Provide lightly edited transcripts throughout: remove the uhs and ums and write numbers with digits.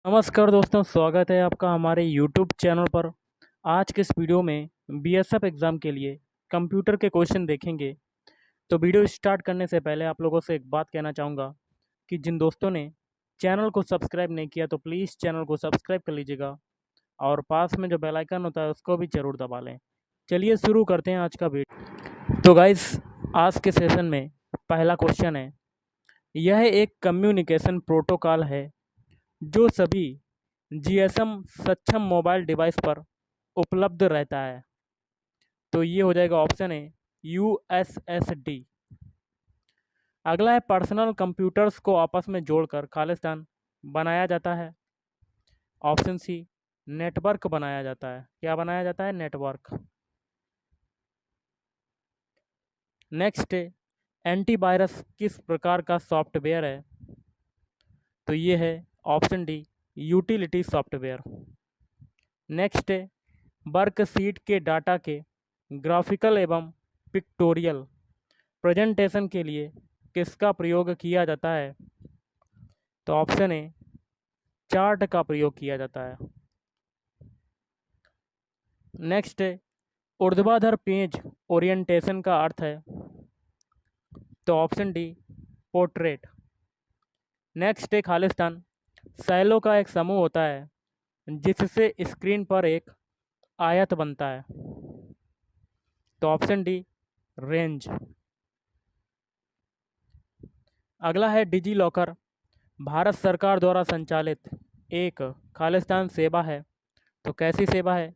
नमस्कार दोस्तों, स्वागत है आपका हमारे यूट्यूब चैनल पर। आज के इस वीडियो में बीएसएफ एग्ज़ाम के लिए कंप्यूटर के क्वेश्चन देखेंगे। तो वीडियो स्टार्ट करने से पहले आप लोगों से एक बात कहना चाहूँगा कि जिन दोस्तों ने चैनल को सब्सक्राइब नहीं किया तो प्लीज़ चैनल को सब्सक्राइब कर लीजिएगा और पास में जो बेल आइकन होता है उसको भी ज़रूर दबा लें। चलिए शुरू करते हैं आज का वीडियो। तो गाइस, आज के सेशन में पहला क्वेश्चन है, यह एक कम्युनिकेशन प्रोटोकॉल है जो सभी जीएसएम सक्षम मोबाइल डिवाइस पर उपलब्ध रहता है। तो ये हो जाएगा ऑप्शन ए यूएसएसडी। अगला है, पर्सनल कंप्यूटर्स को आपस में जोड़कर खालिस्तान बनाया जाता है। ऑप्शन सी, नेटवर्क बनाया जाता है। क्या बनाया जाता है? नेटवर्क। नेक्स्ट है, एंटीवायरस किस प्रकार का सॉफ्टवेयर है? तो ये है option D, utility software. Next है, वर्कशीट के डाटा के ग्राफिकल एवं पिक्टोरियल प्रेजेंटेशन के लिए किसका प्रयोग किया जाता है? तो ऑप्शन ए, चार्ट का प्रयोग किया जाता है। नेक्स्ट है, ऊर्ध्वाधर पेज ओरिएंटेशन का अर्थ है? तो ऑप्शन डी, पोर्ट्रेट। नेक्स्ट है, खालिस्तान सेलों का एक समूह होता है जिससे स्क्रीन पर एक आयत बनता है। तो ऑप्शन डी, रेंज। अगला है, डिजी लॉकर भारत सरकार द्वारा संचालित एक खालिस्तान सेवा है। तो कैसी सेवा है?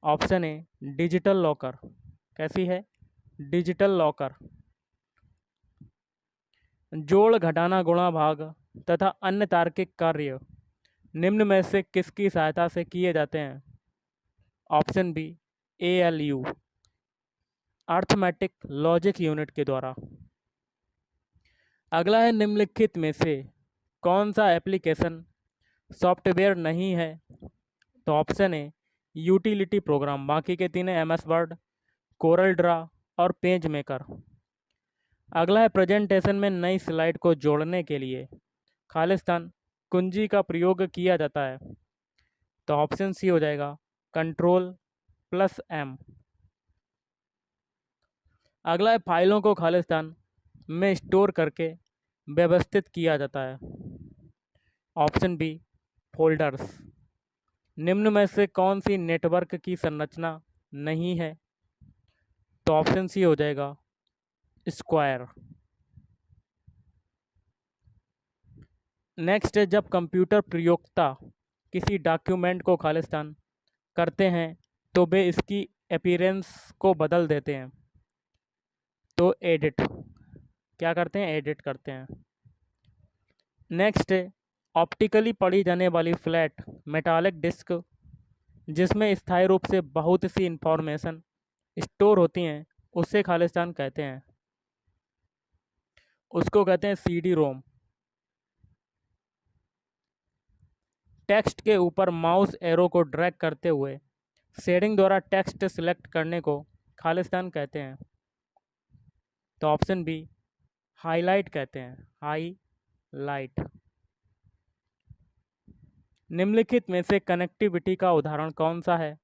Option A, digital locker. कैसी है? Digital locker. जोड़, घटाना, गुणा, भाग तथा अन्य तार्किक कार्य निम्न में से किसकी सहायता से किए जाते हैं? Option B, ALU, arithmetic logic unit के द्वारा। अगला है, निम्नलिखित में से कौन सा एप्लीकेशन सॉफ्टवेयर नहीं है? तो ऑप्शन ए, यूटिलिटी प्रोग्राम। बाकी के तीन है एमएस वर्ड, कोरल ड्रा और पेज मेकर। अगला है, प्रेजेंटेशन में नई स्लाइड को जोड़ने के लिए खालिस्तान कुंजी का प्रयोग किया जाता है। तो ऑप्शन सी हो जाएगा, कंट्रोल+M। अगला है, फाइलों को खालिस्तान में स्टोर करके व्यवस्थित किया जाता है। Option B, folders. निम्न में से कौन सी नेटवर्क की संरचना नहीं है? तो ऑप्शन सी हो जाएगा, स्क्वायर। नेक्स्ट है, जब कंप्यूटर प्रयोक्ता किसी डॉक्यूमेंट को खालिस्तान करते हैं तो वे इसकी अपीयरेंस को बदल देते हैं। तो एडिट। क्या करते हैं? एडिट करते हैं। नेक्स्ट है, ऑप्टिकली पढ़ी जाने वाली फ्लैट मेटालिक डिस्क जिसमें स्थायी रूप से बहुत सी इंफॉर्मेशन स्टोर होती हैं उसे खालिस्तान कहते हैं। उसको कहते हैं सीडी रोम। टेक्स्ट के ऊपर माउस एरो को ड्रैग करते हुए शेडिंग द्वारा टेक्स्ट सिलेक्ट करने को खालिस्तान कहते हैं। तो ऑप्शन बी, हाईलाइट कहते हैं। हाईलाइट। निम्नलिखित में से कनेक्टिविटी का उदाहरण कौन सा है?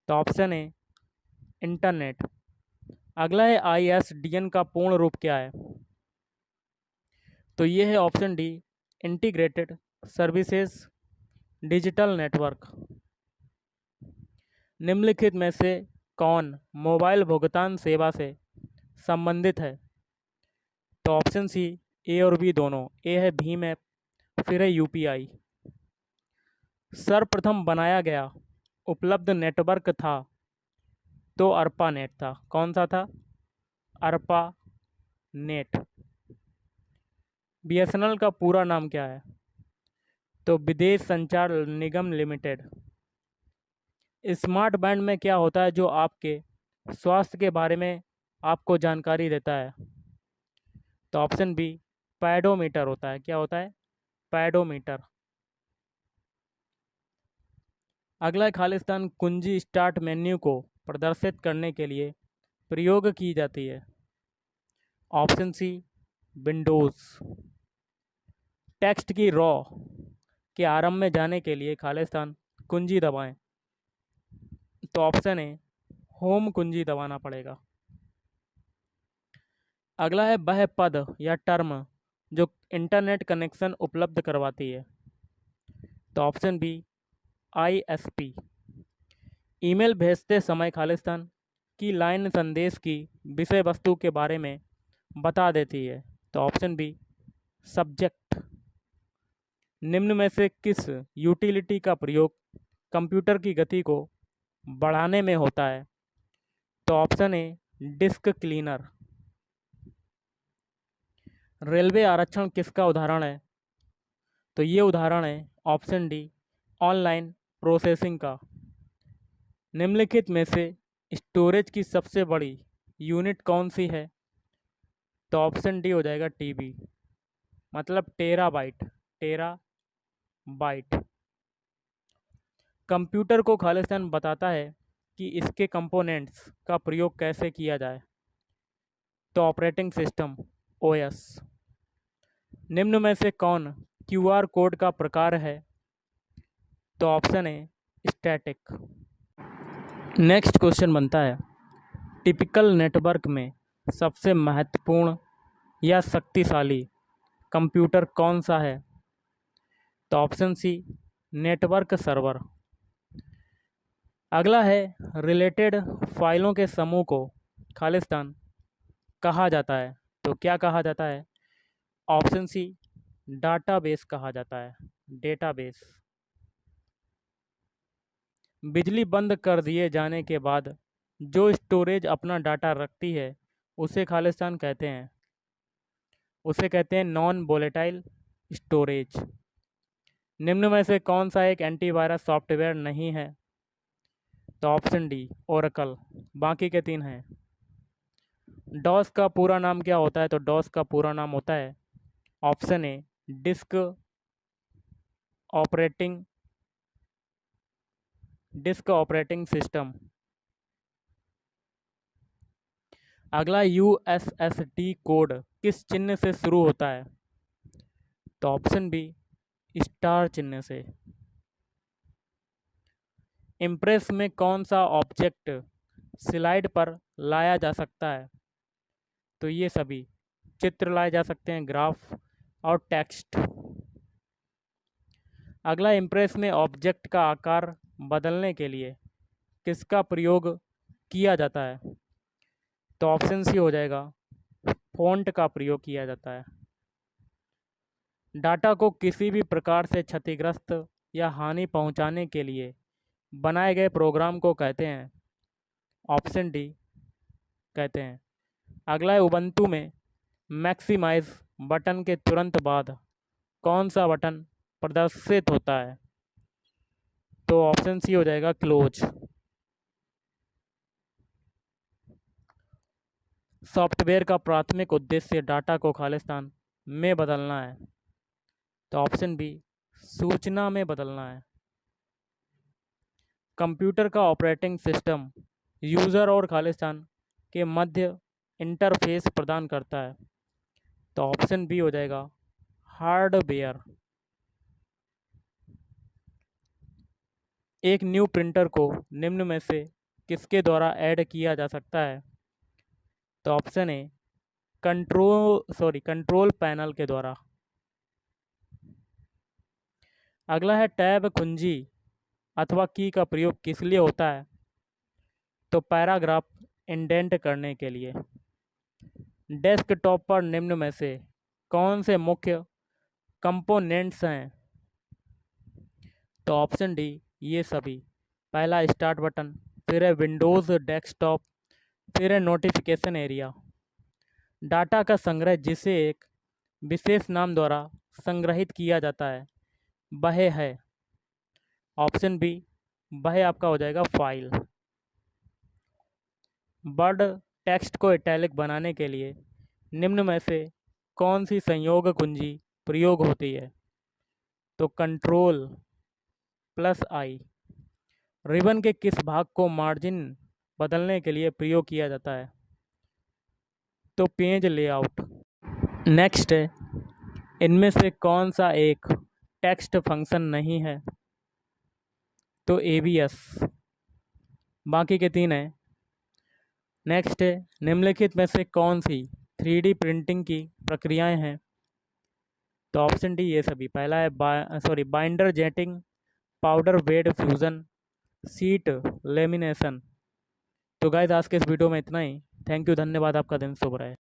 तो ऑप्शन ए, इंटरनेट। अगला है, आईएसडीएन का पूर्ण रूप क्या है? तो ये है option D, integrated services digital network. निम्नलिखित में से कौन मोबाइल भुगतान सेवा से संबंधित है? तो ऑप्शन सी, ए और बी दोनों। ए है भीम ऐप, फिर है यूपीआई। सर्वप्रथम बनाया गया उपलब्ध नेटवर्क था तो अर्पा नेट था। कौन सा था? अर्पा नेट। बीएसएनएल का पूरा नाम क्या है? तो विदेश संचार निगम लिमिटेड। स्मार्ट बैंड में क्या होता है जो आपके स्वास्थ्य के बारे में आपको जानकारी देता है? तो ऑप्शन बी, पैडोमीटर होता है। क्या होता है? पैडोमीटर। अगला है, खालिस्तान कुंजी स्टार्ट मेन्यू को प्रदर्शित करने के लिए प्रयोग की जाती है। Option C, Windows. टेक्स्ट की रॉ के आरंभ में जाने के लिए खालिस्तान कुंजी दबाएं। तो ऑप्शन ए होम कुंजी दबाना पड़ेगा। अगला है वह पद या टर्म जो इंटरनेट कनेक्शन उपलब्ध करवाती है। तो ऑप्शन बी ISP। ईमेल भेजते समय खालिस्तान की लाइन संदेश की विषय वस्तु के बारे में बता देती है। तो ऑप्शन बी सब्जेक्ट। निम्न में से किस यूटिलिटी का प्रयोग कंप्यूटर की गति को बढ़ाने में होता है। तो option A disk cleaner. Railway आरक्षण किसका उदाहरण है। तो ये उदाहरण है ऑप्शन डी ऑनलाइन प्रोसेसिंग का। निम्नलिखित में से स्टोरेज की सबसे बड़ी यूनिट कौन सी है। तो ऑप्शन डी हो जाएगा TB, मतलब टेराबाइट। टेराबाइट। कंप्यूटर को खालिस्तान बताता है कि इसके कंपोनेंट्स का प्रयोग कैसे किया जाए। तो ऑपरेटिंग सिस्टम OS। निम्न में से कौन QR कोड का प्रकार है। तो option a static. Next question बनता है टिपिकल नेटवर्क में सबसे महत्वपूर्ण या शक्तिशाली कंप्यूटर कौन सा है। तो ऑप्शन सी नेटवर्क सर्वर। अगला है रिलेटेड फाइलों के समूह को खालिस्तान कहा जाता है। तो क्या कहा जाता है। ऑप्शन सी डाटाबेस कहा जाता है। डेटाबेस। बिजली बंद कर दिए जाने के बाद जो स्टोरेज अपना डाटा रखती है उसे खालिस्तान कहते हैं। उसे कहते हैं नॉन वोलेटाइल स्टोरेज। निम्न में से कौन सा एक एंटीवायरस सॉफ्टवेयर नहीं है। तो ऑप्शन डी ओरेकल। बाकी के तीन हैं। डॉस का पूरा नाम क्या होता है। तो डॉस का पूरा नाम होता है option A disk operating system. अगला USSD कोड किस चिन्ह से शुरू होता है। तो ऑप्शन बी स्टार चिन्ह से। इम्प्रेस में कौन सा ऑब्जेक्ट स्लाइड पर लाया जा सकता है। तो ये सभी चित्र लाए जा सकते हैं, ग्राफ और टेक्स्ट। अगला इम्प्रेस में ऑब्जेक्ट का आकार बदलने के लिए किसका प्रयोग किया जाता है। तो ऑप्शन सी हो जाएगा फ़ॉन्ट का प्रयोग किया जाता है। डाटा को किसी भी प्रकार से क्षतिग्रस्त या हानि पहुंचाने के लिए बनाए गए प्रोग्राम को कहते हैं। ऑप्शन डी कहते हैं। अगला है उबंटू में मैक्सिमाइज बटन के तुरंत बाद कौन सा बटन प्रदर्शित होता है। तो ऑप्शन सी हो जाएगा क्लोज। सॉफ्टवेयर का प्राथमिक उद्देश्य डाटा को खालिस्तान में बदलना है। तो ऑप्शन बी सूचना में बदलना है। कंप्यूटर का ऑपरेटिंग सिस्टम यूज़र और खालिस्तान के मध्य इंटरफेस प्रदान करता है। तो ऑप्शन बी हो जाएगा हार्डवेयर। एक न्यू प्रिंटर को निम्न में से किसके द्वारा ऐड किया जा सकता है। तो ऑप्शन ए कंट्रोल पैनल के द्वारा। अगला है टैब कुंजी अथवा की का प्रयोग किस लिए होता है। तो पैराग्राफ इंडेंट करने के लिए। डेस्कटॉप पर निम्न में से कौन से मुख्य कंपोनेंट्स हैं। तो ऑप्शन डी ये सभी। पहला स्टार्ट बटन, फिर है विंडोज़ डेस्कटॉप, फिर है नोटिफिकेशन एरिया। डाटा का संग्रह जिसे एक विशेष नाम द्वारा संग्रहित किया जाता है वह है। ऑप्शन बी वह आपका हो जाएगा फाइल। वर्ड टेक्स्ट को इटैलिक बनाने के लिए निम्न में से कौन सी संयोग कुंजी प्रयोग होती है। तो Ctrl+I। रिबन के किस भाग को मार्जिन बदलने के लिए प्रयोग किया जाता है। तो पेज लेआउट। नेक्स्ट है इनमें से कौन सा एक टेक्स्ट फंक्शन नहीं है तो ABS। बाकी के 3 हैं। नेक्स्ट है, निम्नलिखित में से कौन सी 3D प्रिंटिंग की प्रक्रियाएं हैं? तो ऑप्शन डी ये सभी। पहला है binder jetting, powder bed fusion, seat lamination. तो गाइस आज के इस वीडियो में इतना ही। थैंक यू, धन्यवाद, आपका दिन शुभ रहे।